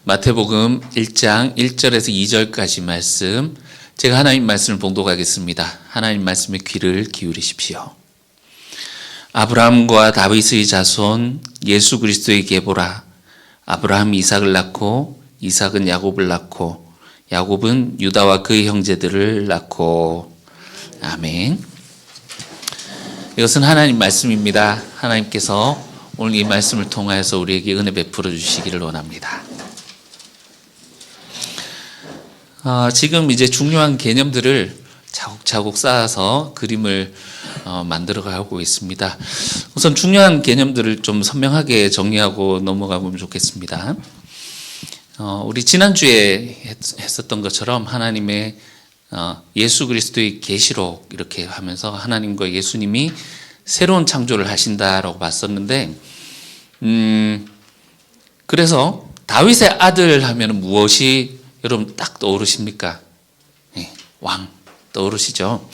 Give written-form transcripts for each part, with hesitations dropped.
마태복음 1장 1절에서 2절까지 말씀, 제가 하나님 말씀을 봉독하겠습니다. 하나님 말씀에 귀를 기울이십시오. 아브라함과 다윗의 자손 예수 그리스도에게 보라. 아브라함이 이삭을 낳고 이삭은 야곱을 낳고 야곱은 유다와 그의 형제들을 낳고. 아멘. 이것은 하나님 말씀입니다. 하나님께서 오늘 이 말씀을 통하여서 우리에게 은혜 베풀어 주시기를 원합니다. 지금 이제 중요한 개념들을 차곡차곡 쌓아서 그림을 만들어가고 있습니다. 우선 중요한 개념들을 좀 선명하게 정리하고 넘어가보면 좋겠습니다. 우리 지난주에 했었던 것처럼 하나님의 예수 그리스도의 계시록 이렇게 하면서 하나님과 예수님이 새로운 창조를 하신다라고 봤었는데, 그래서 다윗의 아들 하면 무엇이 여러분 딱 떠오르십니까? 네, 왕 떠오르시죠?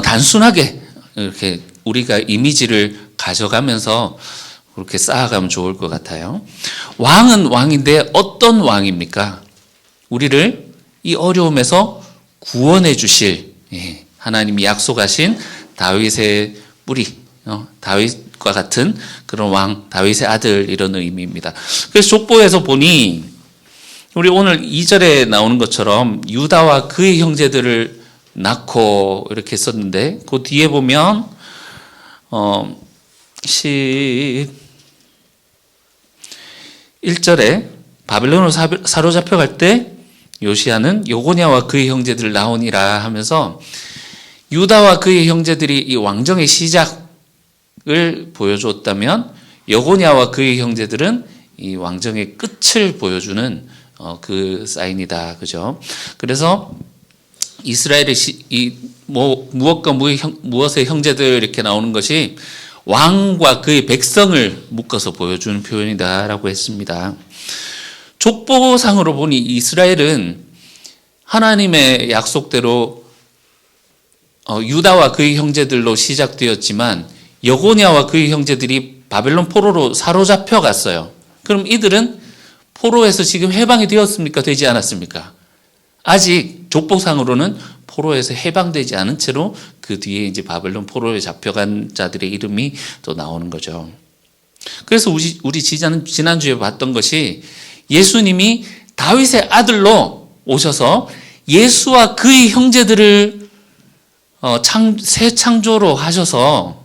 단순하게 이렇게 우리가 이미지를 가져가면서 그렇게 쌓아가면 좋을 것 같아요. 왕은 왕인데 어떤 왕입니까? 우리를 이 어려움에서 구원해 주실, 하나님이 약속하신 다윗의 뿌리, 다윗과 같은 그런 왕, 다윗의 아들, 이런 의미입니다. 그래서 족보에서 보니 우리 오늘 2절에 나오는 것처럼 유다와 그의 형제들을 낳고 이렇게 썼는데, 그 뒤에 보면 11절에 바벨론으로 사로잡혀갈 때 요시야는 여고냐와 그의 형제들을 낳으니라 하면서 유다와 그의 형제들이 이 왕정의 시작을 보여주었다면 여고냐와 그의 형제들은 이 왕정의 끝을 보여주는 그 사인이다, 그죠? 그래서 이스라엘의 무엇과 무엇의 형제들 이렇게 나오는 것이 왕과 그의 백성을 묶어서 보여주는 표현이다라고 했습니다. 족보상으로 보니 이스라엘은 하나님의 약속대로 유다와 그의 형제들로 시작되었지만 여고냐와 그의 형제들이 바벨론 포로로 사로잡혀 갔어요. 그럼 이들은 포로에서 지금 해방이 되었습니까? 되지 않았습니까? 아직 족보상으로는 포로에서 해방되지 않은 채로 그 뒤에 이제 바벨론 포로에 잡혀간 자들의 이름이 또 나오는 거죠. 그래서 우리 지난주에 봤던 것이 예수님이 다윗의 아들로 오셔서 예수와 그의 형제들을 새 창조로 하셔서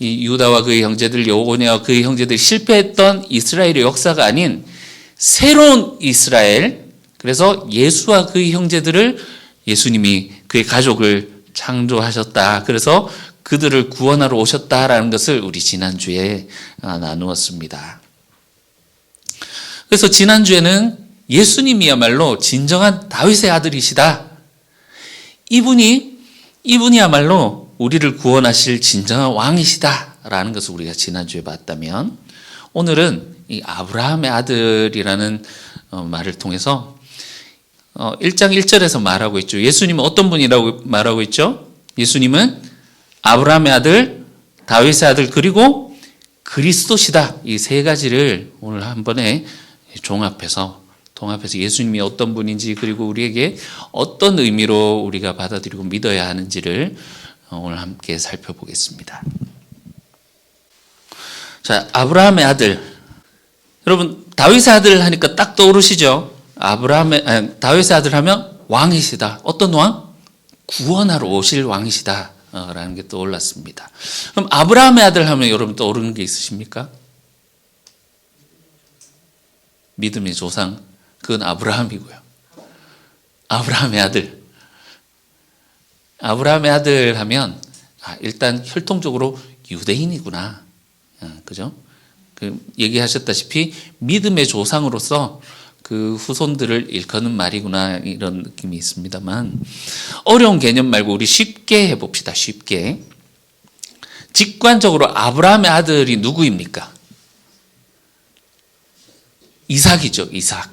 이 유다와 그의 형제들, 여고냐와 그의 형제들이 실패했던 이스라엘의 역사가 아닌 새로운 이스라엘, 그래서 예수와 그의 형제들을 예수님이 그의 가족을 창조하셨다. 그래서 그들을 구원하러 오셨다라는 것을 우리 지난주에 나누었습니다. 그래서 지난주에는 예수님이야말로 진정한 다윗의 아들이시다. 이분이야말로 우리를 구원하실 진정한 왕이시다라는 것을 우리가 지난주에 봤다면, 오늘은 이 아브라함의 아들이라는 말을 통해서 1장 1절에서 말하고 있죠. 예수님은 어떤 분이라고 말하고 있죠? 예수님은 아브라함의 아들, 다윗의 아들, 그리고 그리스도시다. 이 세 가지를 오늘 한 번에 통합해서 예수님이 어떤 분인지, 그리고 우리에게 어떤 의미로 우리가 받아들이고 믿어야 하는지를 오늘 함께 살펴보겠습니다. 자, 아브라함의 아들. 여러분, 다윗의 아들 하니까 딱 떠오르시죠? 다윗의 아들 하면 왕이시다. 어떤 왕? 구원하러 오실 왕이시다. 라는 게 떠올랐습니다. 그럼 아브라함의 아들 하면 여러분 떠오르는 게 있으십니까? 믿음의 조상. 그건 아브라함이고요. 아브라함의 아들. 아브라함의 아들 하면 일단 혈통적으로 유대인이구나. 그죠? 얘기하셨다시피 믿음의 조상으로서 그 후손들을 일컫는 말이구나, 이런 느낌이 있습니다만, 어려운 개념 말고 우리 쉽게 해봅시다. 쉽게. 직관적으로 아브라함의 아들이 누구입니까? 이삭이죠. 이삭.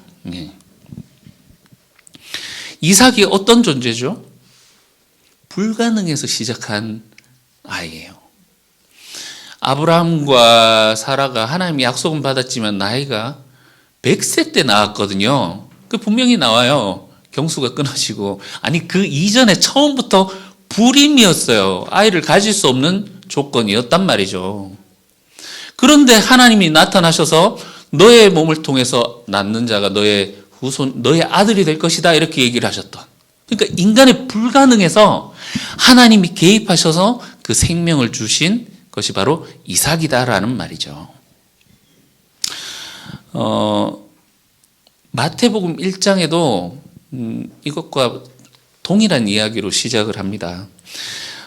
이삭이 어떤 존재죠? 불가능해서 시작한 아이예요. 아브라함과 사라가 하나님이 약속은 받았지만 나이가 100세 때 낳았거든요. 그 분명히 나와요. 경수가 끊어지고. 아니, 그 이전에 처음부터 불임이었어요. 아이를 가질 수 없는 조건이었단 말이죠. 그런데 하나님이 나타나셔서 너의 몸을 통해서 낳는 자가 너의 후손, 너의 아들이 될 것이다. 이렇게 얘기를 하셨던. 그러니까 인간의 불가능해서 하나님이 개입하셔서 그 생명을 주신 것이 바로 이삭이다라는 말이죠. 마태복음 1장에도 이것과 동일한 이야기로 시작을 합니다.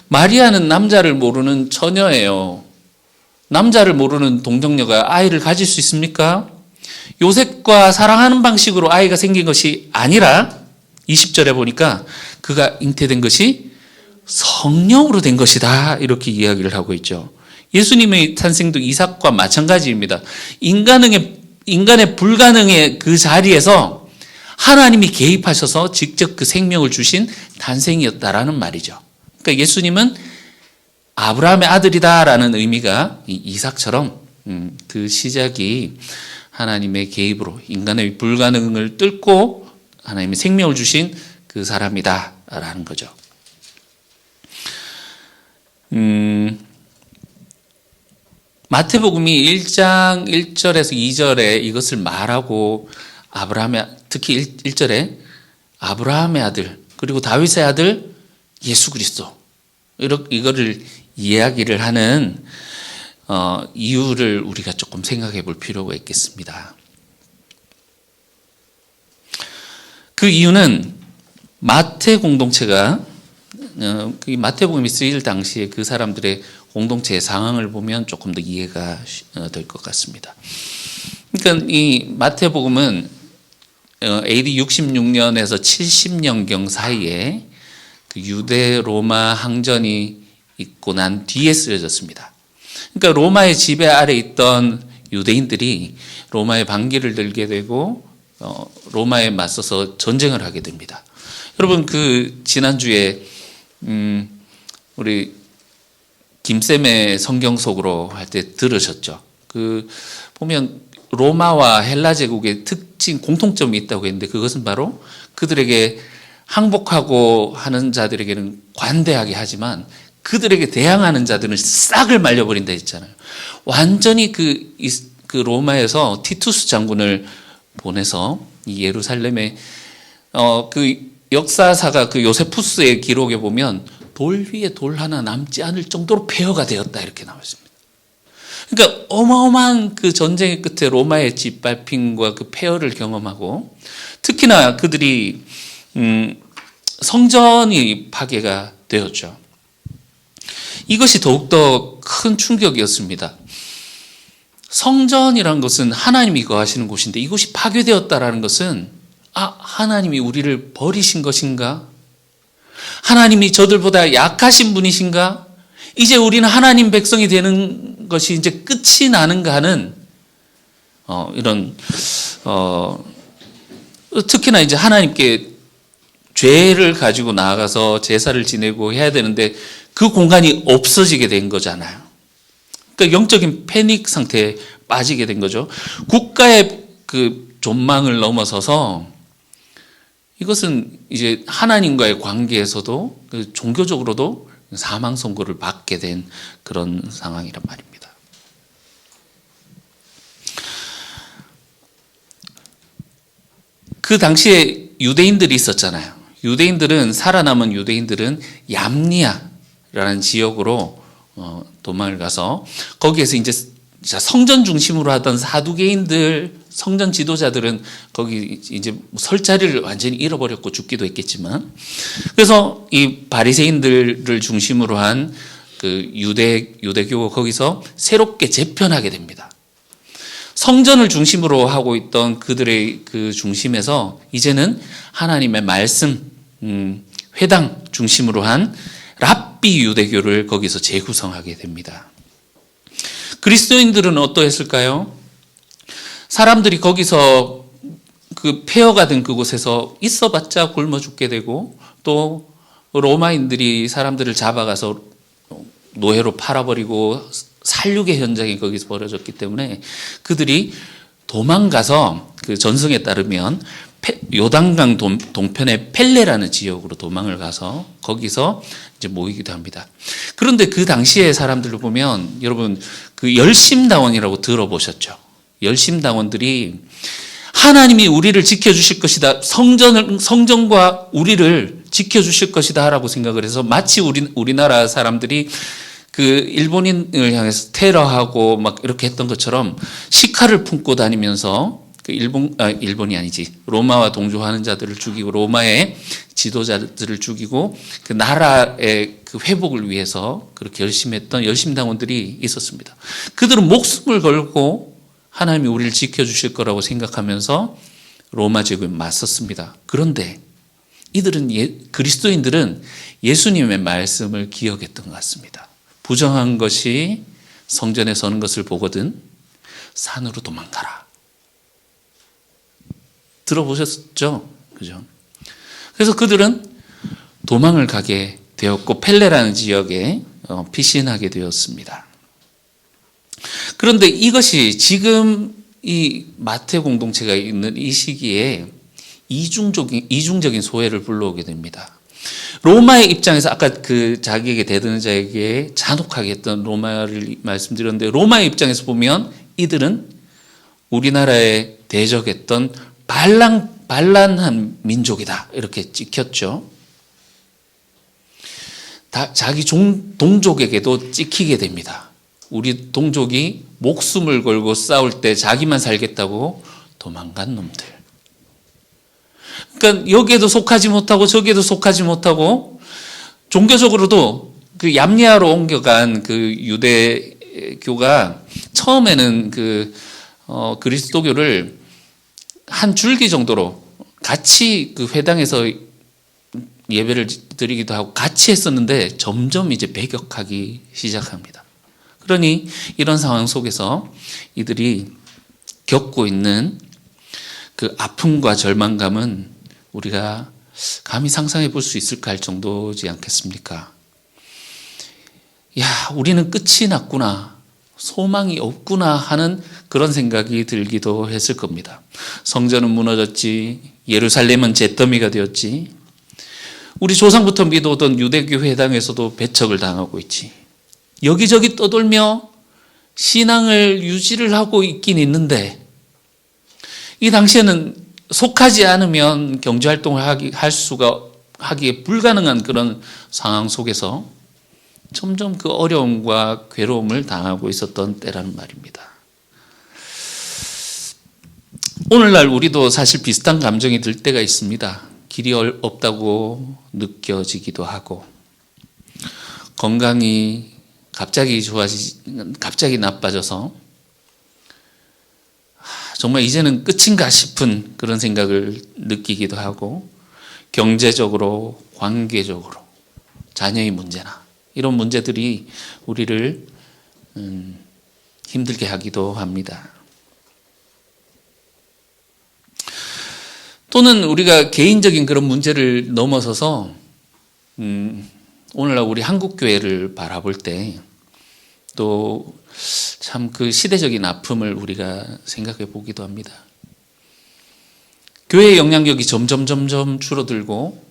마리아는 남자를 모르는 처녀예요. 남자를 모르는 동정녀가 아이를 가질 수 있습니까? 요셉과 사랑하는 방식으로 아이가 생긴 것이 아니라 20절에 보니까 그가 잉태된 것이 성령으로 된 것이다. 이렇게 이야기를 하고 있죠. 예수님의 탄생도 이삭과 마찬가지입니다. 인간의 불가능의 그 자리에서 하나님이 개입하셔서 직접 그 생명을 주신 탄생이었다라는 말이죠. 그러니까 예수님은 아브라함의 아들이다라는 의미가 이삭처럼 그 시작이 하나님의 개입으로 인간의 불가능을 뚫고 하나님의 생명을 주신 그 사람이다라는 거죠. 마태복음이 1장 1절에서 2절에 이것을 말하고 특히 1절에 아브라함의 아들 그리고 다윗의 아들 예수 그리스도 이거를 이야기를 하는 이유를 우리가 조금 생각해 볼 필요가 있겠습니다. 그 이유는 마태 공동체가 마태복음이 쓰일 당시에 그 사람들의 공동체의 상황을 보면 조금 더 이해가 될 것 같습니다. 그러니까 이 마태복음은 AD 66년에서 70년경 사이에 그 유대 로마 항전이 있고 난 뒤에 쓰여졌습니다. 그러니까 로마의 지배 아래 있던 유대인들이 로마의 반기를 들게 되고 로마에 맞서서 전쟁을 하게 됩니다. 여러분 그 지난주에 우리 김쌤의 성경 속으로 할 때 들으셨죠? 그 보면 로마와 헬라 제국의 특징 공통점이 있다고 했는데 그것은 바로 그들에게 항복하고 하는 자들에게는 관대하게 하지만 그들에게 대항하는 자들은 싹을 말려버린다 했잖아요. 완전히 그 로마에서 티투스 장군을 보내서 이 예루살렘에 그 역사사가 그 요세푸스의 기록에 보면 돌 위에 돌 하나 남지 않을 정도로 폐허가 되었다 이렇게 나와 있습니다. 그러니까 어마어마한 그 전쟁의 끝에 로마의 짓밟힘과 그 폐허를 경험하고 특히나 그들이 성전이 파괴가 되었죠. 이것이 더욱더 큰 충격이었습니다. 성전이란 것은 하나님이 거하시는 곳인데 이곳이 파괴되었다라는 것은 하나님이 우리를 버리신 것인가? 하나님이 저들보다 약하신 분이신가? 이제 우리는 하나님 백성이 되는 것이 이제 끝이 나는가 하는 이런 특히나 이제 하나님께 죄를 가지고 나아가서 제사를 지내고 해야 되는데 그 공간이 없어지게 된 거잖아요. 그러니까 영적인 패닉 상태에 빠지게 된 거죠. 국가의 그 존망을 넘어서서 이것은 이제 하나님과의 관계에서도 그 종교적으로도 사망 선고를 받게 된 그런 상황이란 말입니다. 그 당시에 유대인들이 있었잖아요. 살아남은 유대인들은 얌니아라는 지역으로 도망을 가서 거기에서 이제 성전 중심으로 하던 사두개인들, 성전 지도자들은 거기 이제 설 자리를 완전히 잃어버렸고 죽기도 했겠지만, 그래서 이 바리새인들을 중심으로 한 그 유대교가 거기서 새롭게 재편하게 됩니다. 성전을 중심으로 하고 있던 그들의 그 중심에서 이제는 하나님의 말씀, 회당 중심으로 한 랍비 유대교를 거기서 재구성하게 됩니다. 그리스도인들은 어떠했을까요? 사람들이 거기서 그 폐허가 된 그곳에서 있어봤자 굶어 죽게 되고 또 로마인들이 사람들을 잡아가서 노예로 팔아버리고 살육의 현장이 거기서 벌어졌기 때문에 그들이 도망가서 그 전승에 따르면 요단강 동편의 펠레라는 지역으로 도망을 가서 거기서 이제 모이기도 합니다. 그런데 그 당시의 사람들을 보면 여러분 그 열심당원이라고 들어보셨죠? 열심당원들이 하나님이 우리를 지켜주실 것이다. 성전과 우리를 지켜주실 것이다 라고 생각을 해서 마치 우리나라 사람들이 그 일본인을 향해서 테러하고 막 이렇게 했던 것처럼 시칼을 품고 다니면서 그 일본이 아니지. 로마와 동조하는 자들을 죽이고 로마의 지도자들을 죽이고 그 나라의 그 회복을 위해서 그렇게 열심히 했던 열심당원들이 있었습니다. 그들은 목숨을 걸고 하나님이 우리를 지켜주실 거라고 생각하면서 로마 제국에 맞섰습니다. 그런데 그리스도인들은 예수님의 말씀을 기억했던 것 같습니다. 부정한 것이 성전에 서는 것을 보거든 산으로 도망가라. 들어보셨죠? 그죠? 그래서 그들은 도망을 가게 되었고 펠레라는 지역에 피신하게 되었습니다. 그런데 이것이 지금 이 마태 공동체가 있는 이 시기에 이중적인 소외를 불러오게 됩니다. 로마의 입장에서 아까 그 자기에게 대드는 자에게 잔혹하게 했던 로마를 말씀드렸는데 로마의 입장에서 보면 이들은 우리나라에 대적했던 반란한 민족이다 이렇게 찍혔죠. 자기 동족에게도 찍히게 됩니다. 우리 동족이 목숨을 걸고 싸울 때 자기만 살겠다고 도망간 놈들. 그러니까 여기에도 속하지 못하고 저기에도 속하지 못하고 종교적으로도 그 얌리아로 옮겨간 그 유대교가 처음에는 그리스도교를 한 줄기 정도로 같이 그 회당에서 예배를 드리기도 하고 같이 했었는데 점점 이제 배격하기 시작합니다. 그러니 이런 상황 속에서 이들이 겪고 있는 그 아픔과 절망감은 우리가 감히 상상해 볼 수 있을까 할 정도지 않겠습니까? 야, 우리는 끝이 났구나. 소망이 없구나 하는 그런 생각이 들기도 했을 겁니다. 성전은 무너졌지. 예루살렘은 잿더미가 되었지. 우리 조상부터 믿어오던 유대교 회당에서도 배척을 당하고 있지. 여기저기 떠돌며 신앙을 유지를 하고 있긴 있는데 이 당시에는 속하지 않으면 경제활동을 하기에 불가능한 그런 상황 속에서 점점 그 어려움과 괴로움을 당하고 있었던 때라는 말입니다. 오늘날 우리도 사실 비슷한 감정이 들 때가 있습니다. 길이 없다고 느껴지기도 하고 건강이 갑자기 나빠져서 정말 이제는 끝인가 싶은 그런 생각을 느끼기도 하고 경제적으로, 관계적으로, 자녀의 문제나 이런 문제들이 우리를 힘들게 하기도 합니다. 또는 우리가 개인적인 그런 문제를 넘어서서 오늘날 우리 한국교회를 바라볼 때 또 참 그 시대적인 아픔을 우리가 생각해 보기도 합니다. 교회의 영향력이 점점 줄어들고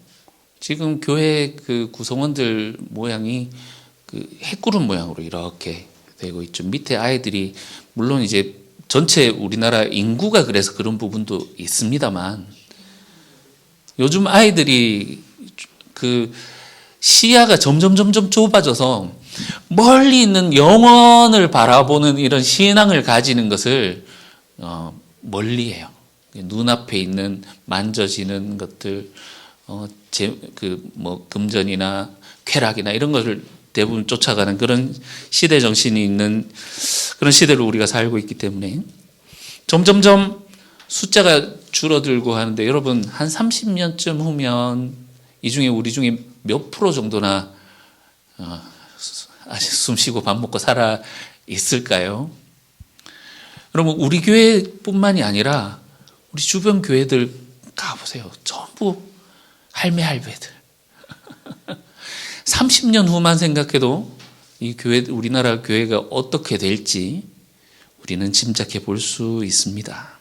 지금 교회 그 구성원들 모양이 그 핵구름 모양으로 이렇게 되고 있죠. 밑에 아이들이 물론 이제 전체 우리나라 인구가 그래서 그런 부분도 있습니다만 요즘 아이들이 그 시야가 점점 좁아져서 멀리 있는 영원을 바라보는 이런 신앙을 가지는 것을 멀리해요. 눈앞에 있는 만져지는 것들, 금전이나 쾌락이나 이런 것을 대부분 쫓아가는 그런 시대 정신이 있는 그런 시대를 우리가 살고 있기 때문에 점점 숫자가 줄어들고 하는데 여러분 한 30년쯤 후면 우리 중에 몇 프로 정도나 아직 숨 쉬고 밥 먹고 살아 있을까요? 여러분 우리 교회뿐만이 아니라 우리 주변 교회들 가보세요. 전부 할배들. 30년 후만 생각해도 이 우리나라 교회가 어떻게 될지 우리는 짐작해 볼 수 있습니다.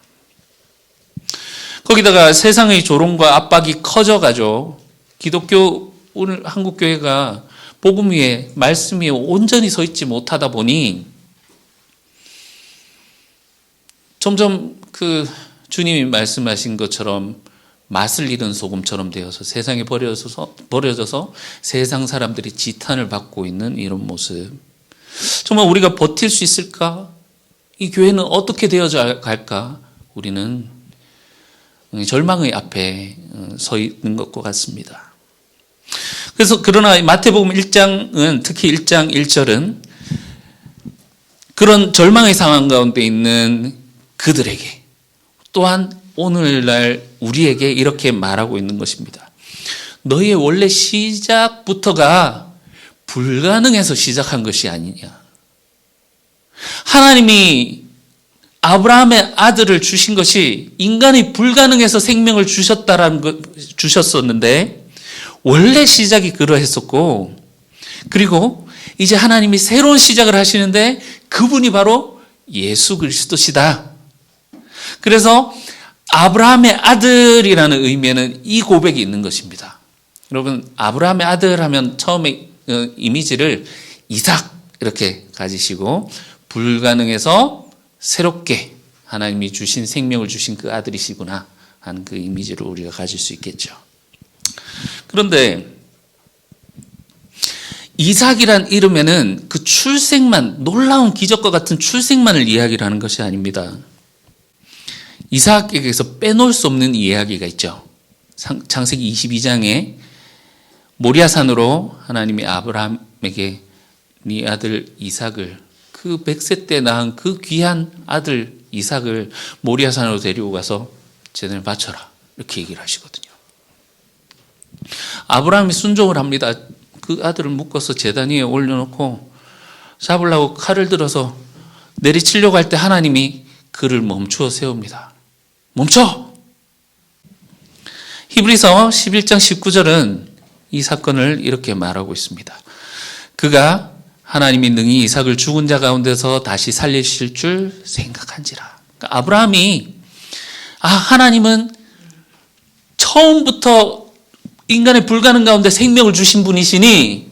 거기다가 세상의 조롱과 압박이 커져가죠. 기독교, 오늘 한국교회가 복음 위에, 말씀 위에 온전히 서 있지 못하다 보니 점점 주님이 말씀하신 것처럼 맛을 잃은 소금처럼 되어서 세상에 버려져서 세상 사람들이 지탄을 받고 있는 이런 모습. 정말 우리가 버틸 수 있을까? 이 교회는 어떻게 되어져 갈까? 우리는 절망의 앞에 서 있는 것과 같습니다. 그래서 그러나 마태복음 1장은 특히 1장 1절은 그런 절망의 상황 가운데 있는 그들에게 또한 오늘날 우리에게 이렇게 말하고 있는 것입니다. 너희의 원래 시작부터가 불가능해서 시작한 것이 아니냐. 하나님이 아브라함의 아들을 주신 것이 인간이 불가능해서 생명을 주셨었는데 원래 시작이 그러했었고, 그리고 이제 하나님이 새로운 시작을 하시는데 그분이 바로 예수 그리스도시다. 그래서 아브라함의 아들이라는 의미에는 이 고백이 있는 것입니다. 여러분, 아브라함의 아들 하면 처음에 이미지를 이삭 이렇게 가지시고 불가능해서 새롭게 하나님이 주신 생명을 주신 그 아들이시구나 하는 그 이미지를 우리가 가질 수 있겠죠. 그런데 이삭이란 이름에는 그 출생만, 놀라운 기적과 같은 출생만을 이야기를 하는 것이 아닙니다. 이삭에게서 빼놓을 수 없는 이야기가 있죠. 창세기 22장에 모리아산으로 하나님이 아브라함에게 네 아들 이삭을, 그 100세 때 낳은 그 귀한 아들 이삭을 모리아산으로 데리고 가서 제단에 바쳐라, 이렇게 얘기를 하시거든요. 아브라함이 순종을 합니다. 그 아들을 묶어서 제단 위에 올려놓고 잡으려고 칼을 들어서 내리치려고 할 때 하나님이 그를 멈추어 세웁니다. 멈춰! 히브리서 11장 19절은 이 사건을 이렇게 말하고 있습니다. 그가 하나님이 능히 이삭을 죽은 자 가운데서 다시 살리실 줄 생각한지라. 그러니까 아브라함이 하나님은 처음부터 인간의 불가능 가운데 생명을 주신 분이시니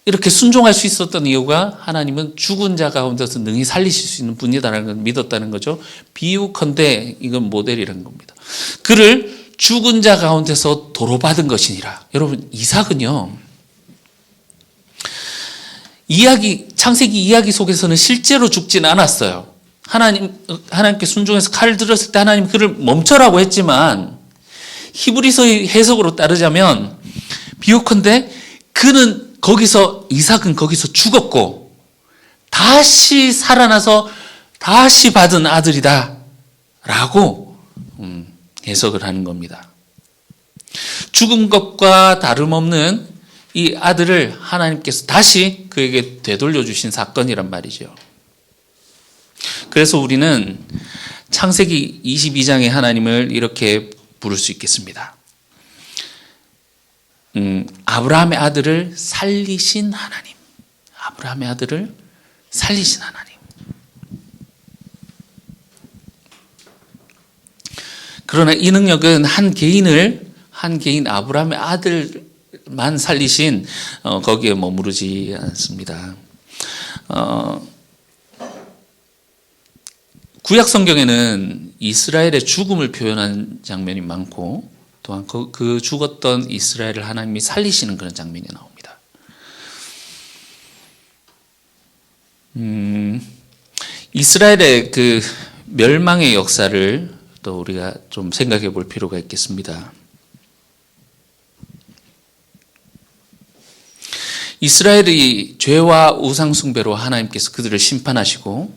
이렇게 순종할 수 있었던 이유가 하나님은 죽은 자 가운데서 능히 살리실 수 있는 분이다라는 걸 믿었다는 거죠. 비유컨대 이건 모델이라는 겁니다. 그를 죽은 자 가운데서 도로받은 것이니라. 여러분, 이삭은요, 창세기 이야기 속에서는 실제로 죽진 않았어요. 하나님께 순종해서 칼을 들었을 때 하나님 그를 멈춰라고 했지만 히브리서의 해석으로 따르자면 비유컨대 이삭은 거기서 죽었고 다시 살아나서 다시 받은 아들이다 라고 해석을 하는 겁니다. 죽은 것과 다름없는 이 아들을 하나님께서 다시 그에게 되돌려 주신 사건이란 말이죠. 그래서 우리는 창세기 22장의 하나님을 이렇게 부를 수 있겠습니다. 아브라함의 아들을 살리신 하나님. 아브라함의 아들을 살리신 하나님. 그러나 이 능력은 한 개인 아브라함의 아들만 살리신 거기에 머무르지 않습니다. 구약 성경에는 이스라엘의 죽음을 표현한 장면이 많고 또한 그 죽었던 이스라엘을 하나님이 살리시는 그런 장면이 나옵니다. 이스라엘의 그 멸망의 역사를 또 우리가 좀 생각해 볼 필요가 있겠습니다. 이스라엘이 죄와 우상 숭배로 하나님께서 그들을 심판하시고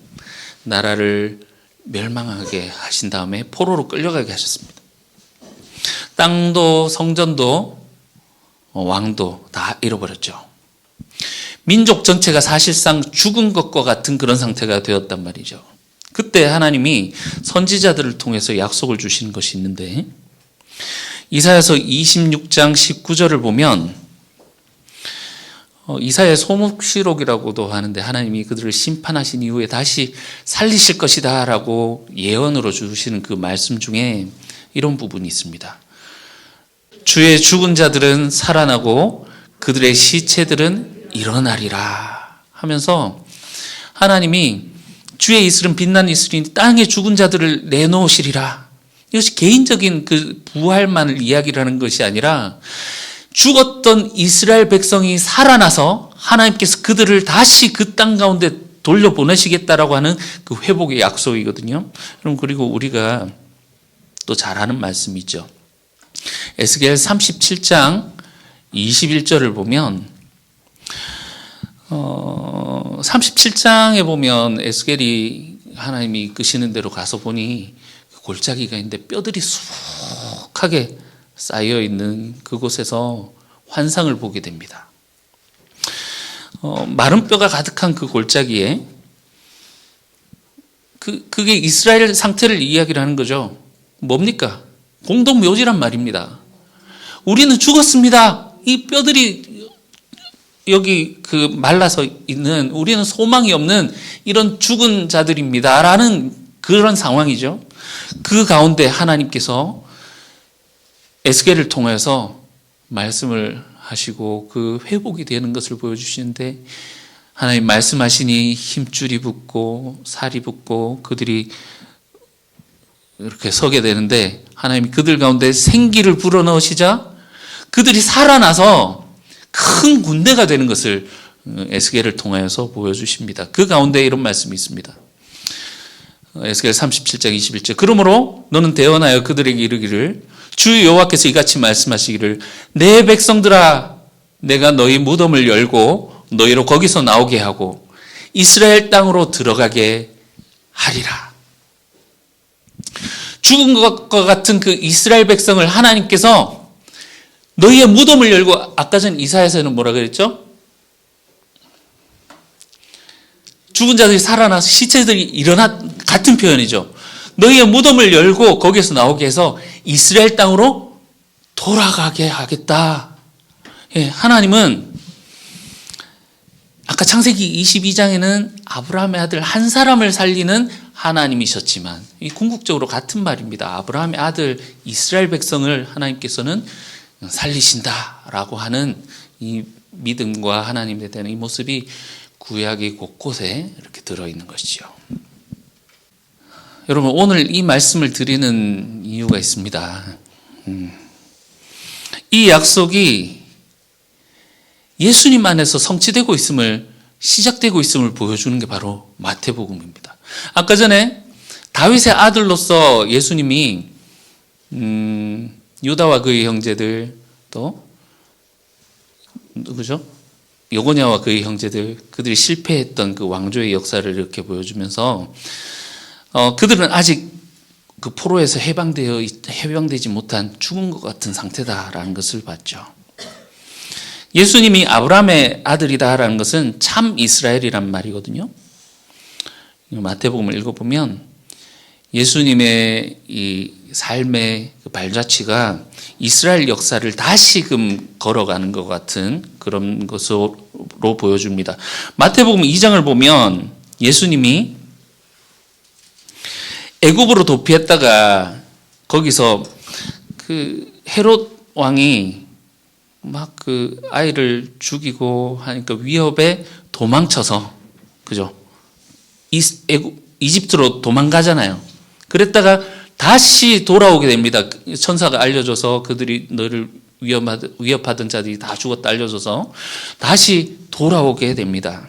나라를 멸망하게 하신 다음에 포로로 끌려가게 하셨습니다. 땅도 성전도 왕도 다 잃어버렸죠. 민족 전체가 사실상 죽은 것과 같은 그런 상태가 되었단 말이죠. 그때 하나님이 선지자들을 통해서 약속을 주시는 것이 있는데 이사야서 26장 19절을 보면 이사야 소묵시록이라고도 하는데 하나님이 그들을 심판하신 이후에 다시 살리실 것이다 라고 예언으로 주시는 그 말씀 중에 이런 부분이 있습니다. 주의 죽은 자들은 살아나고 그들의 시체들은 일어나리라 하면서 하나님이 주의 이슬은 빛난 이슬이니 땅에 죽은 자들을 내놓으시리라. 이것이 개인적인 그 부활만을 이야기를 하는 것이 아니라 죽었던 이스라엘 백성이 살아나서 하나님께서 그들을 다시 그 땅 가운데 돌려보내시겠다라고 하는 그 회복의 약속이거든요. 그럼 그리고 우리가 또 잘 아는 말씀이죠. 에스겔 37장 21절을 보면 37장에 보면 에스겔이 하나님이 이끄시는 대로 가서 보니 골짜기가 있는데 뼈들이 수북하게 쌓여 있는 그곳에서 환상을 보게 됩니다. 마른 뼈가 가득한 그 골짜기에 그게 이스라엘 상태를 이야기를 하는 거죠. 뭡니까? 공동묘지란 말입니다. 우리는 죽었습니다. 이 뼈들이 여기 그 말라서 있는, 우리는 소망이 없는 이런 죽은 자들입니다 라는 그런 상황이죠. 그 가운데 하나님께서 에스겔을 통해서 말씀을 하시고 그 회복이 되는 것을 보여주시는데, 하나님 말씀하시니 힘줄이 붙고 살이 붙고 그들이 이렇게 서게 되는데, 하나님이 그들 가운데 생기를 불어넣으시자 그들이 살아나서 큰 군대가 되는 것을 에스겔을 통해서 보여주십니다. 그 가운데 이런 말씀이 있습니다. 에스겔 37장 21절. 그러므로 너는 대언하여 그들에게 이르기를, 주 여호와께서 이같이 말씀하시기를, 내 백성들아, 내가 너희 무덤을 열고 너희로 거기서 나오게 하고 이스라엘 땅으로 들어가게 하리라. 죽은 것과 같은 그 이스라엘 백성을 하나님께서 너희의 무덤을 열고, 아까 전 이사야서는 뭐라 그랬죠? 죽은 자들이 살아나서 시체들이 일어나, 같은 표현이죠. 너희의 무덤을 열고 거기에서 나오게 해서 이스라엘 땅으로 돌아가게 하겠다. 예, 하나님은 아까 창세기 22장에는 아브라함의 아들 한 사람을 살리는 하나님이셨지만, 이 궁극적으로 같은 말입니다. 아브라함의 아들 이스라엘 백성을 하나님께서는 살리신다라고 하는 이 믿음과 하나님에 대한 이 모습이 구약의 곳곳에 이렇게 들어있는 것이죠. 여러분, 오늘 이 말씀을 드리는 이유가 있습니다. 이 약속이 예수님 안에서 성취되고 있음을, 시작되고 있음을 보여주는 게 바로 마태복음입니다. 아까 전에 다윗의 아들로서 예수님이 유다와 그의 형제들, 또 누구죠? 여고냐와 그의 형제들, 그들이 실패했던 그 왕조의 역사를 이렇게 보여주면서 그들은 아직 그 포로에서 해방되지 못한 죽은 것 같은 상태다라는 것을 봤죠. 예수님이 아브라함의 아들이다라는 것은 참 이스라엘이란 말이거든요. 마태복음을 읽어보면 예수님의 이 삶의 그 발자취가 이스라엘 역사를 다시금 걸어가는 것 같은 그런 것으로 보여줍니다. 마태복음 2장을 보면 예수님이 애굽으로 도피했다가 거기서 그 헤롯 왕이 막 그 아이를 죽이고 하니까 위협에 도망쳐서, 그죠? 이집트로 도망가잖아요. 그랬다가 다시 돌아오게 됩니다. 천사가 알려줘서 그들이 너를 위협하던 자들이 다 죽었다 알려줘서 다시 돌아오게 됩니다.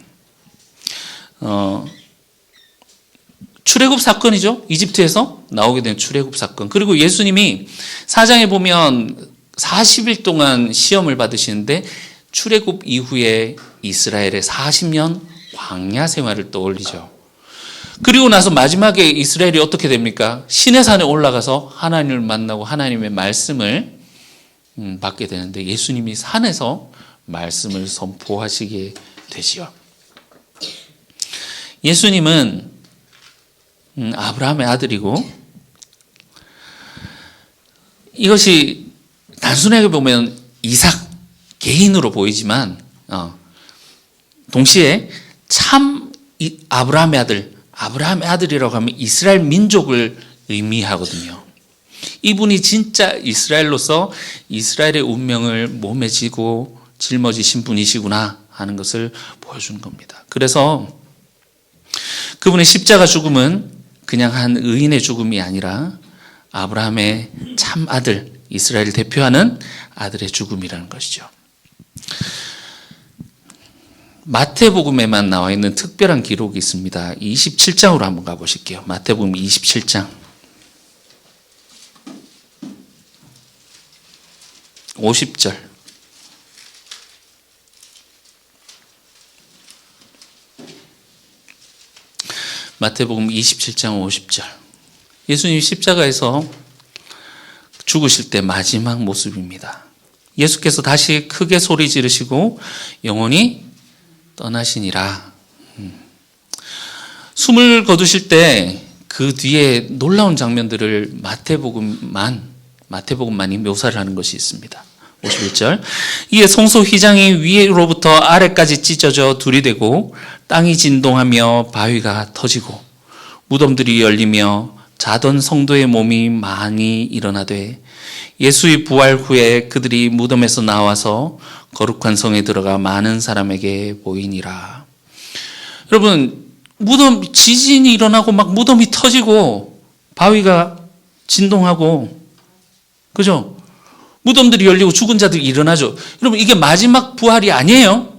출애굽 사건이죠. 이집트에서 나오게 된 출애굽 사건. 그리고 예수님이 4장에 보면 40일 동안 시험을 받으시는데 출애굽 이후에 이스라엘의 40년 광야 생활을 떠올리죠. 그리고 나서 마지막에 이스라엘이 어떻게 됩니까? 시내산에 올라가서 하나님을 만나고 하나님의 말씀을 받게 되는데, 예수님이 산에서 말씀을 선포하시게 되지요. 예수님은 아브라함의 아들이고, 이것이 단순하게 보면 이삭 개인으로 보이지만 동시에 참 아브라함의 아들이라고 하면 이스라엘 민족을 의미하거든요. 이분이 진짜 이스라엘로서 이스라엘의 운명을 몸에 지고 짊어지신 분이시구나 하는 것을 보여주는 겁니다. 그래서 그분의 십자가 죽음은 그냥 한 의인의 죽음이 아니라 아브라함의 참 아들, 이스라엘을 대표하는 아들의 죽음이라는 것이죠. 마태복음에만 나와 있는 특별한 기록이 있습니다. 27장으로 한번 가보실게요. 마태복음 27장 50절. 마태복음 27장 50절. 예수님 십자가에서 죽으실 때 마지막 모습입니다. 예수께서 다시 크게 소리 지르시고 영원히 떠나시니라. 숨을 거두실 때 그 뒤에 놀라운 장면들을 마태복음만이 묘사를 하는 것이 있습니다. 51절. 이에 성소 휘장이 위로부터 아래까지 찢어져 둘이 되고 땅이 진동하며 바위가 터지고 무덤들이 열리며 자던 성도의 몸이 많이 일어나되 예수의 부활 후에 그들이 무덤에서 나와서 거룩한 성에 들어가 많은 사람에게 보이니라. 여러분, 지진이 일어나고 막 무덤이 터지고 바위가 진동하고, 그죠? 무덤들이 열리고 죽은 자들이 일어나죠. 여러분, 이게 마지막 부활이 아니에요.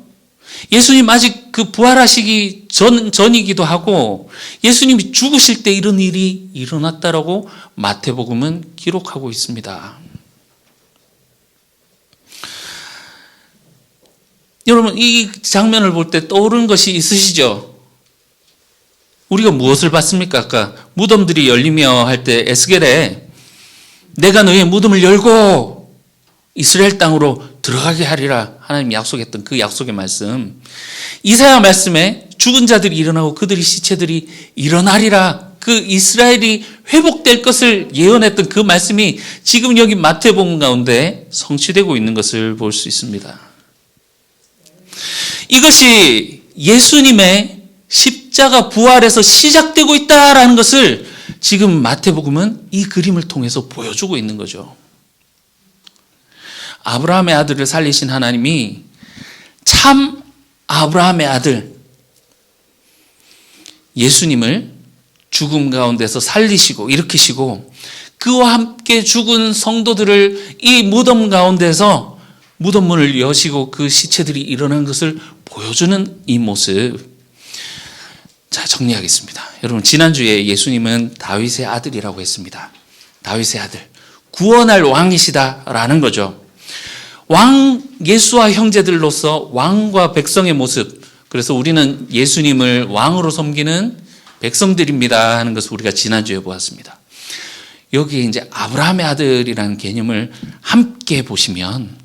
예수님 아직 그 부활하시기 전이기도 하고 예수님이 죽으실 때 이런 일이 일어났다라고 마태복음은 기록하고 있습니다. 여러분, 이 장면을 볼 때 떠오르는 것이 있으시죠? 우리가 무엇을 봤습니까? 아까 무덤들이 열리며 할 때 에스겔에 내가 너의 무덤을 열고 이스라엘 땅으로 들어가게 하리라 하나님이 약속했던 그 약속의 말씀, 이사야 말씀에 죽은 자들이 일어나고 그들의 시체들이 일어나리라, 그 이스라엘이 회복될 것을 예언했던 그 말씀이 지금 여기 마태복음 가운데 성취되고 있는 것을 볼 수 있습니다. 이것이 예수님의 십자가 부활에서 시작되고 있다라는 것을 지금 마태복음은 이 그림을 통해서 보여주고 있는 거죠. 아브라함의 아들을 살리신 하나님이 참 아브라함의 아들 예수님을 죽음 가운데서 살리시고 일으키시고 그와 함께 죽은 성도들을 이 무덤 가운데서 무덤문을 여시고 그 시체들이 일어난 것을 보여주는 이 모습. 자, 정리하겠습니다. 여러분, 지난주에 예수님은 다윗의 아들이라고 했습니다. 다윗의 아들, 구원할 왕이시다라는 거죠. 왕, 예수와 형제들로서 왕과 백성의 모습, 그래서 우리는 예수님을 왕으로 섬기는 백성들입니다 하는 것을 우리가 지난주에 보았습니다. 여기에 이제 아브라함의 아들이라는 개념을 함께 보시면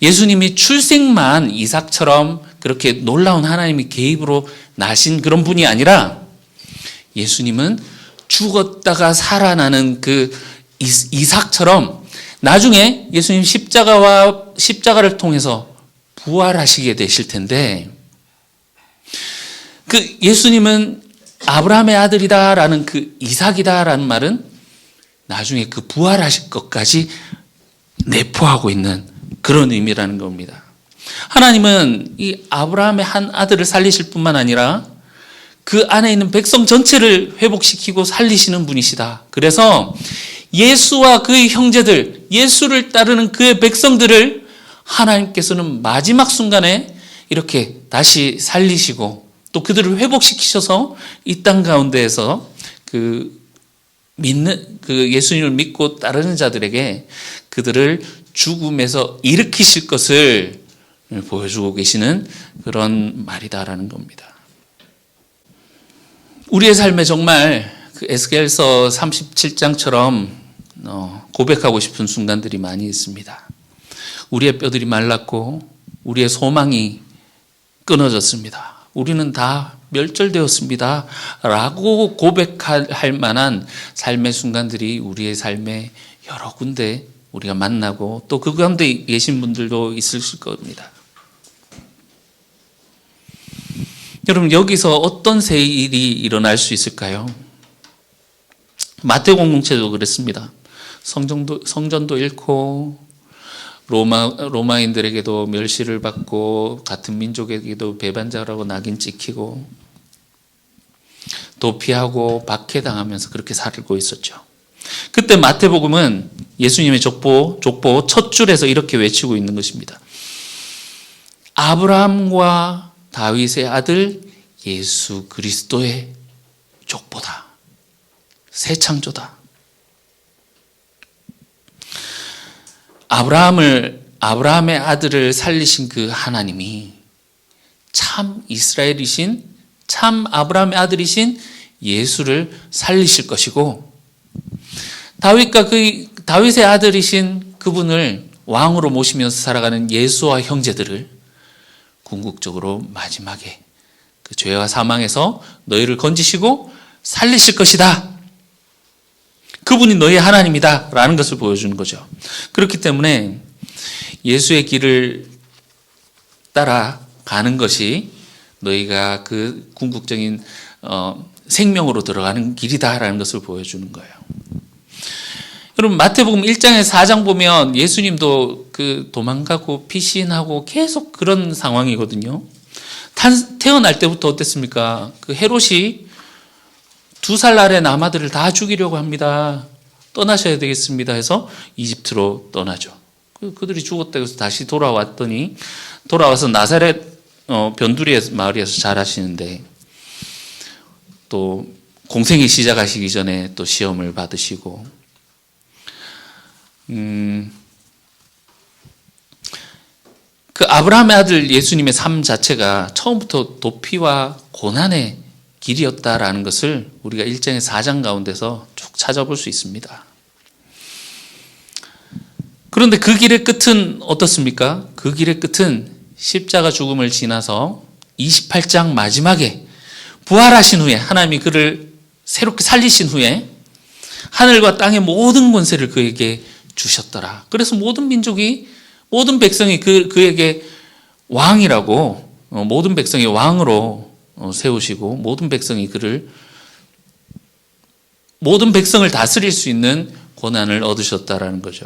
예수님이 출생만 이삭처럼 그렇게 놀라운 하나님의 개입으로 나신 그런 분이 아니라 예수님은 죽었다가 살아나는 그 이삭처럼 나중에 예수님 십자가를 통해서 부활하시게 되실 텐데, 그 예수님은 아브라함의 아들이다라는 그 이삭이다라는 말은 나중에 그 부활하실 것까지 내포하고 있는 그런 의미라는 겁니다. 하나님은 이 아브라함의 한 아들을 살리실 뿐만 아니라 그 안에 있는 백성 전체를 회복시키고 살리시는 분이시다. 그래서 예수와 그의 형제들, 예수를 따르는 그의 백성들을 하나님께서는 마지막 순간에 이렇게 다시 살리시고 또 그들을 회복시키셔서 이 땅 가운데에서 그 예수님을 믿고 따르는 자들에게 그들을 죽음에서 일으키실 것을 보여주고 계시는 그런 말이다라는 겁니다. 우리의 삶에 정말 그 에스겔서 37장처럼 고백하고 싶은 순간들이 많이 있습니다. 우리의 뼈들이 말랐고 우리의 소망이 끊어졌습니다. 우리는 다 멸절되었습니다 라고 고백할 만한 삶의 순간들이 우리의 삶에 여러 군데 우리가 만나고 또 그 가운데 계신 분들도 있으실 겁니다. 여러분, 여기서 어떤 새 일이 일어날 수 있을까요? 마태복 공동체도 그랬습니다. 성전도 잃고 로마인들에게도 멸시를 받고 같은 민족에게도 배반자라고 낙인 찍히고 도피하고 박해당하면서 그렇게 살고 있었죠. 그때 마태복음은 예수님의 족보 첫 줄에서 이렇게 외치고 있는 것입니다. 아브라함과 다윗의 아들 예수 그리스도의 족보다. 새 창조다. 아브라함의 아들을 살리신 그 하나님이 참 이스라엘이신, 참 아브라함의 아들이신 예수를 살리실 것이고, 다윗의 아들이신 그분을 왕으로 모시면서 살아가는 예수와 형제들을 궁극적으로 마지막에 그 죄와 사망에서 너희를 건지시고 살리실 것이다. 그분이 너희의 하나님이다 라는 것을 보여주는 거죠. 그렇기 때문에 예수의 길을 따라가는 것이 너희가 그 궁극적인 생명으로 들어가는 길이다라는 것을 보여주는 거예요. 여러분, 마태복음 1장에서 4장 보면 예수님도 그 도망가고 피신하고 계속 그런 상황이거든요. 태어날 때부터 어땠습니까? 그 헤롯이 2살 아래 남아들을 다 죽이려고 합니다. 떠나셔야 되겠습니다 해서 이집트로 떠나죠. 그들이 죽었다고 해서 다시 돌아와서 나사렛 변두리 마을에서 자라시는데, 또 공생이 시작하시기 전에 또 시험을 받으시고, 그 아브라함의 아들 예수님의 삶 자체가 처음부터 도피와 고난의 길이었다라는 것을 우리가 1장의 4장 가운데서 쭉 찾아볼 수 있습니다. 그런데 그 길의 끝은 어떻습니까? 그 길의 끝은 십자가 죽음을 지나서 28장 마지막에 부활하신 후에, 하나님이 그를 새롭게 살리신 후에 하늘과 땅의 모든 권세를 그에게 주셨더라. 그래서 모든 민족이, 모든 백성이 그에게 왕이라고, 모든 백성이 왕으로 세우시고 모든 백성을 다스릴 수 있는 권한을 얻으셨다라는 거죠.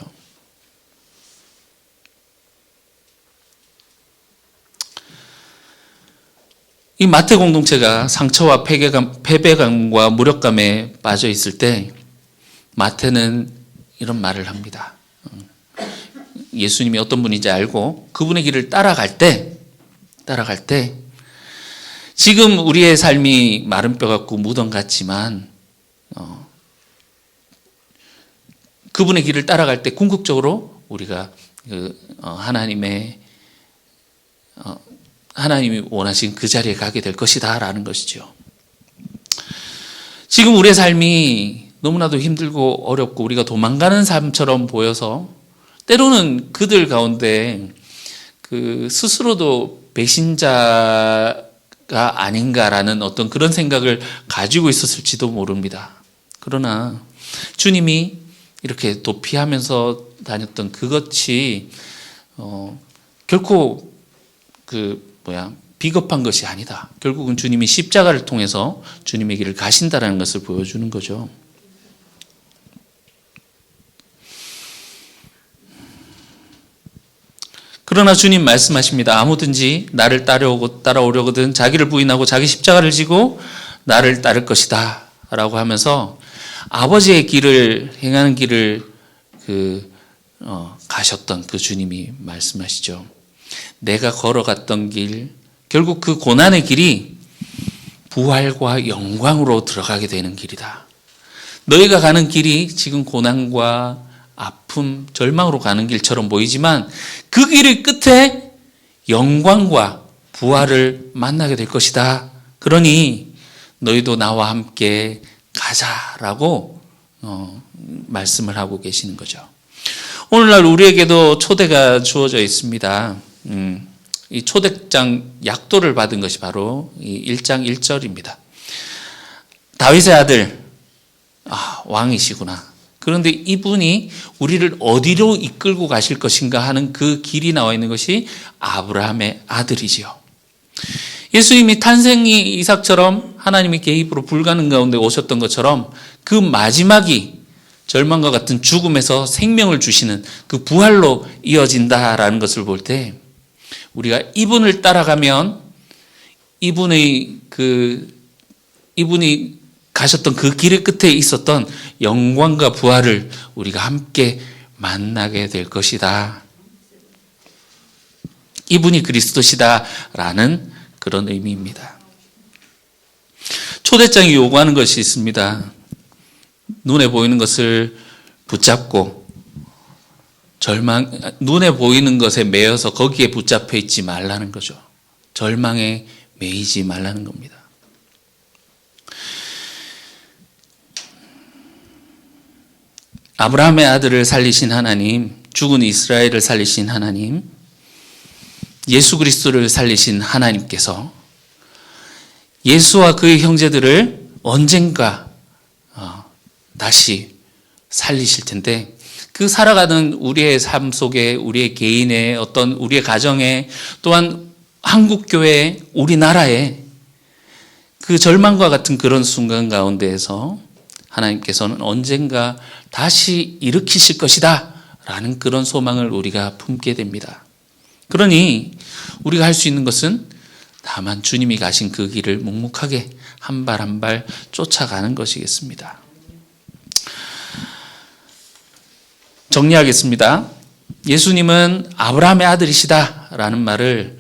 이 마태 공동체가 상처와 패배감과 무력감에 빠져 있을 때 마태는 이런 말을 합니다. 예수님이 어떤 분인지 알고 그분의 길을 따라갈 때 지금 우리의 삶이 마른 뼈 같고 무덤 같지만 그분의 길을 따라갈 때 궁극적으로 우리가 하나님이 원하신 그 자리에 가게 될 것이다 라는 것이죠. 지금 우리의 삶이 너무나도 힘들고 어렵고 우리가 도망가는 삶처럼 보여서 때로는 그들 가운데 스스로도 배신자가 아닌가라는 어떤 그런 생각을 가지고 있었을지도 모릅니다. 그러나 주님이 이렇게 도피하면서 다녔던 그것이 결코 비겁한 것이 아니다. 결국은 주님이 십자가를 통해서 주님의 길을 가신다라는 것을 보여주는 거죠. 그러나 주님 말씀하십니다. 아무든지 나를 따라오려거든 자기를 부인하고 자기 십자가를 지고 나를 따를 것이다 라고 하면서 아버지의 길을 행하는 길을 가셨던 그 주님이 말씀하시죠. 내가 걸어갔던 길, 결국 그 고난의 길이 부활과 영광으로 들어가게 되는 길이다. 너희가 가는 길이 지금 고난과 아픔, 절망으로 가는 길처럼 보이지만 그 길의 끝에 영광과 부활을 만나게 될 것이다. 그러니 너희도 나와 함께 가자라고 말씀을 하고 계시는 거죠. 오늘날 우리에게도 초대가 주어져 있습니다. 이 초대장 약도를 받은 것이 바로 이 1장 1절입니다. 다윗의 아들, 왕이시구나. 그런데 이분이 우리를 어디로 이끌고 가실 것인가 하는 그 길이 나와 있는 것이 아브라함의 아들이지요. 예수님이 탄생이 이삭처럼 하나님의 개입으로 불가능 가운데 오셨던 것처럼 그 마지막이 절망과 같은 죽음에서 생명을 주시는 그 부활로 이어진다라는 것을 볼 때 우리가 이분을 따라가면 이분이 가셨던 그 길의 끝에 있었던 영광과 부활을 우리가 함께 만나게 될 것이다. 이분이 그리스도시다라는 그런 의미입니다. 초대장이 요구하는 것이 있습니다. 눈에 보이는 것을 붙잡고 눈에 보이는 것에 매여서 거기에 붙잡혀 있지 말라는 거죠. 절망에 매이지 말라는 겁니다. 아브라함의 아들을 살리신 하나님, 죽은 이스라엘을 살리신 하나님, 예수 그리스도를 살리신 하나님께서 예수와 그의 형제들을 언젠가 다시 살리실 텐데 그 살아가는 우리의 삶 속에 우리의 개인의 어떤 우리의 가정에 또한 한국교회 우리나라에 그 절망과 같은 그런 순간 가운데에서 하나님께서는 언젠가 다시 일으키실 것이다 라는 그런 소망을 우리가 품게 됩니다. 그러니 우리가 할 수 있는 것은 다만 주님이 가신 그 길을 묵묵하게 한 발 한 발 쫓아가는 것이겠습니다. 정리하겠습니다. 예수님은 아브라함의 아들이시다 라는 말을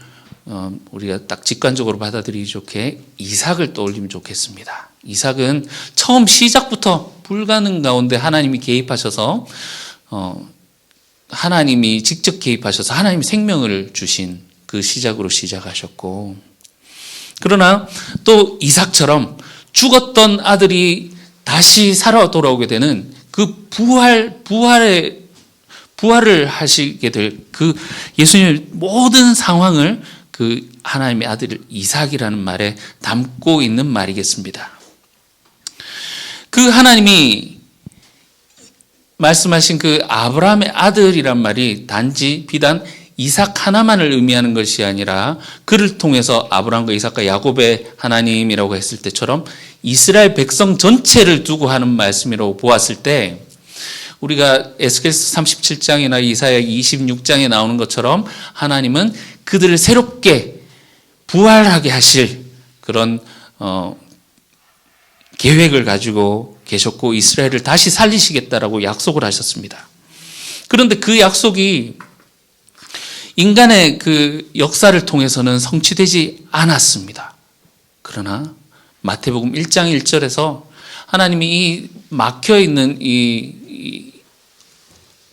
우리가 딱 직관적으로 받아들이기 좋게 이삭을 떠올리면 좋겠습니다. 이삭은 처음 시작부터 불가능 가운데 하나님이 개입하셔서 하나님이 직접 개입하셔서 하나님이 생명을 주신 그 시작으로 시작하셨고, 그러나 또 이삭처럼 죽었던 아들이 다시 살아 돌아오게 되는 그 부활을 하시게 될 그 예수님의 모든 상황을 그 하나님의 아들 이삭이라는 말에 담고 있는 말이겠습니다. 그 하나님이 말씀하신 그 아브라함의 아들이란 말이 단지 비단 이삭 하나만을 의미하는 것이 아니라 그를 통해서 아브라함과 이삭과 야곱의 하나님이라고 했을 때처럼 이스라엘 백성 전체를 두고 하는 말씀이라고 보았을 때 우리가 에스겔서 37장이나 이사야 26장에 나오는 것처럼 하나님은 그들을 새롭게 부활하게 하실 그런 계획을 가지고 계셨고 이스라엘을 다시 살리시겠다라고 약속을 하셨습니다. 그런데 그 약속이 인간의 그 역사를 통해서는 성취되지 않았습니다. 그러나 마태복음 1장 1절에서 하나님이 이 막혀있는 이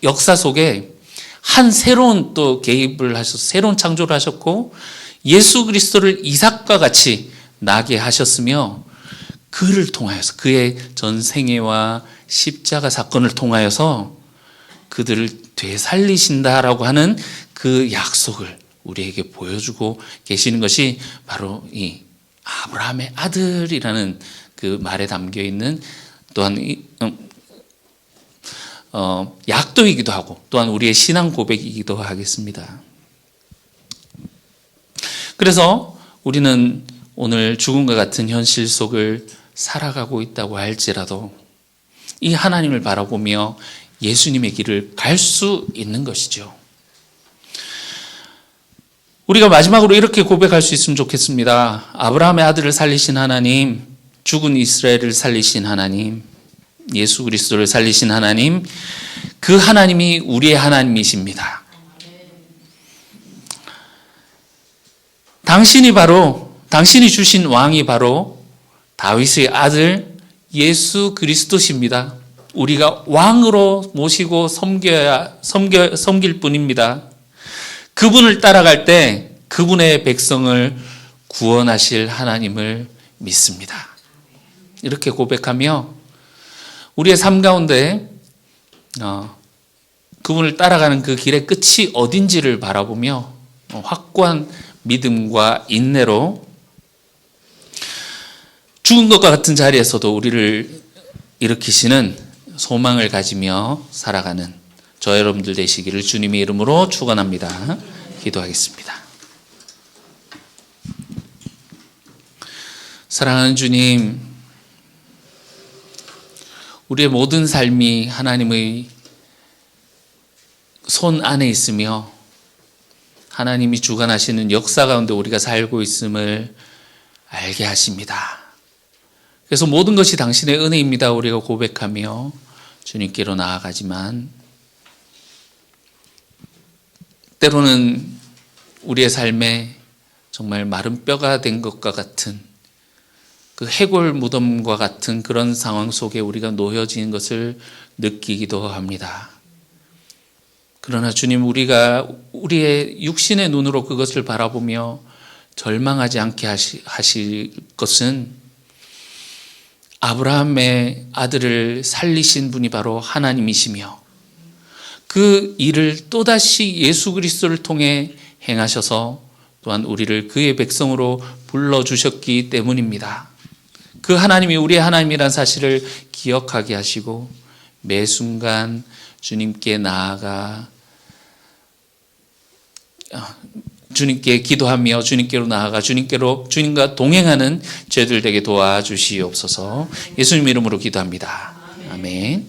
역사 속에 한 새로운 또 개입을 하셔서 새로운 창조를 하셨고 예수 그리스도를 이삭과 같이 나게 하셨으며 그를 통하여서 그의 전생애와 십자가 사건을 통하여서 그들을 되살리신다라고 하는 그 약속을 우리에게 보여주고 계시는 것이 바로 이 아브라함의 아들이라는 그 말에 담겨 있는 또한 약도이기도 하고 또한 우리의 신앙 고백이기도 하겠습니다. 그래서 우리는 오늘 죽음과 같은 현실 속을 살아가고 있다고 할지라도 이 하나님을 바라보며 예수님의 길을 갈 수 있는 것이죠. 우리가 마지막으로 이렇게 고백할 수 있으면 좋겠습니다. 아브라함의 아들을 살리신 하나님, 죽은 이스라엘을 살리신 하나님, 예수 그리스도를 살리신 하나님, 그 하나님이 우리의 하나님이십니다. 당신이 주신 왕이 바로 다윗의 아들 예수 그리스도십니다. 우리가 왕으로 모시고 섬길 뿐입니다. 그분을 따라갈 때 그분의 백성을 구원하실 하나님을 믿습니다. 이렇게 고백하며 우리의 삶 가운데 그분을 따라가는 그 길의 끝이 어딘지를 바라보며 확고한 믿음과 인내로 죽은 것과 같은 자리에서도 우리를 일으키시는 소망을 가지며 살아가는 저 여러분들 되시기를 주님의 이름으로 축원합니다. 기도하겠습니다. 사랑하는 주님, 우리의 모든 삶이 하나님의 손 안에 있으며 하나님이 주관하시는 역사 가운데 우리가 살고 있음을 알게 하십니다. 그래서 모든 것이 당신의 은혜입니다. 우리가 고백하며 주님께로 나아가지만 때로는 우리의 삶에 정말 마른 뼈가 된 것과 같은 그 해골 무덤과 같은 그런 상황 속에 우리가 놓여진 것을 느끼기도 합니다. 그러나 주님, 우리가 우리의 육신의 눈으로 그것을 바라보며 절망하지 않게 하실 것은 아브라함의 아들을 살리신 분이 바로 하나님이시며 그 일을 또다시 예수 그리스도를 통해 행하셔서 또한 우리를 그의 백성으로 불러주셨기 때문입니다. 그 하나님이 우리의 하나님이란 사실을 기억하게 하시고 매 순간 주님께 나아가 주님께 기도하며 주님께로 나아가 주님과 동행하는 저희들 되게 도와주시옵소서. 예수님 이름으로 기도합니다. 아멘.